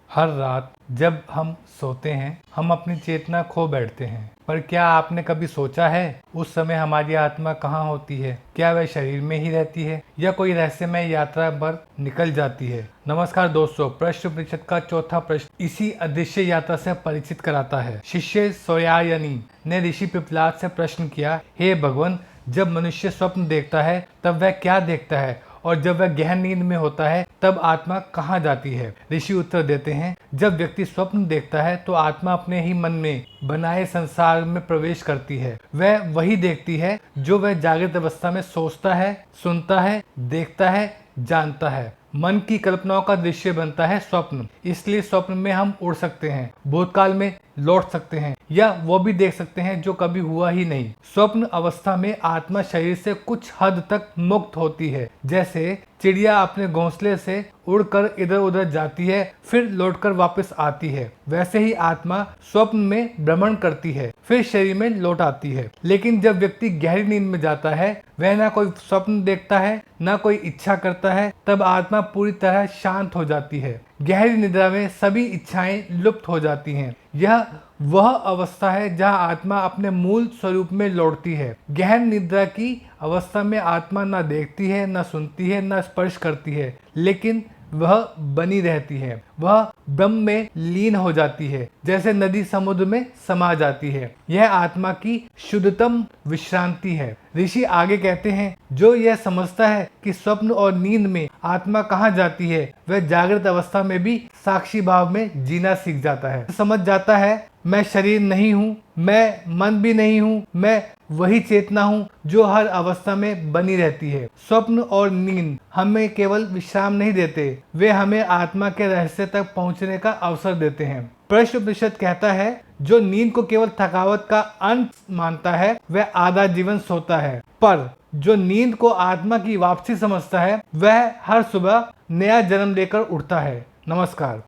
हर रात जब हम सोते हैं हम अपनी चेतना खो बैठते हैं, पर क्या आपने कभी सोचा है उस समय हमारी आत्मा कहाँ होती है? क्या वह शरीर में ही रहती है या कोई रहस्यमय यात्रा पर निकल जाती है? नमस्कार दोस्तों, प्रश्न परिषद का चौथा प्रश्न इसी अदृश्य यात्रा से परिचित कराता है। शिष्य सोयायनी ने ऋषि पिपलाद से प्रश्न किया, हे भगवान, जब मनुष्य स्वप्न देखता है तब वह क्या देखता है, और जब वह गहन नींद में होता है तब आत्मा कहाँ जाती है? ऋषि उत्तर देते हैं, जब व्यक्ति स्वप्न देखता है तो आत्मा अपने ही मन में बनाए संसार में प्रवेश करती है। वह वही देखती है जो वह जागृत अवस्था में सोचता है, सुनता है, देखता है, जानता है। मन की कल्पनाओं का दृश्य बनता है स्वप्न। इसलिए स्वप्न में हम उड़ सकते हैं, भूतकाल में लौट सकते हैं या वो भी देख सकते हैं जो कभी हुआ ही नहीं। स्वप्न अवस्था में आत्मा शरीर से कुछ हद तक मुक्त होती है। जैसे चिड़िया अपने घोंसले से उड़कर इधर उधर जाती है फिर लौटकर वापस आती है, वैसे ही आत्मा स्वप्न में भ्रमण करती है फिर शरीर में लौट आती है। लेकिन जब व्यक्ति गहरी नींद में जाता है वह ना कोई स्वप्न देखता है ना कोई इच्छा करता है, तब आत्मा पूरी तरह शांत हो जाती है। गहरी निद्रा में सभी इच्छाएं लुप्त हो जाती हैं। यह वह अवस्था है जहां आत्मा अपने मूल स्वरूप में लौटती है। गहन निद्रा की अवस्था में आत्मा न देखती है, न सुनती है, न स्पर्श करती है, लेकिन वह बनी रहती है। वह ब्रह्म में लीन हो जाती है, जैसे नदी समुद्र में समा जाती है। यह आत्मा की शुद्धतम विश्रांति है। ऋषि आगे कहते हैं, जो यह समझता है कि स्वप्न और नींद में आत्मा कहाँ जाती है, वह जागृत अवस्था में भी साक्षी भाव में जीना सीख जाता है। समझ जाता है, मैं शरीर नहीं हूँ, मैं मन भी नहीं हूँ, मैं वही चेतना हूँ जो हर अवस्था में बनी रहती है। स्वप्न और नींद हमें केवल विश्राम नहीं देते, वे हमें आत्मा के रहस्य तक पहुँचने का अवसर देते हैं। प्रश्न उपनिषद कहता है, जो नींद को केवल थकावट का अंत मानता है वह आधा जीवन सोता है, पर जो नींद को आत्मा की वापसी समझता है वह हर सुबह नया जन्म लेकर उठता है। नमस्कार।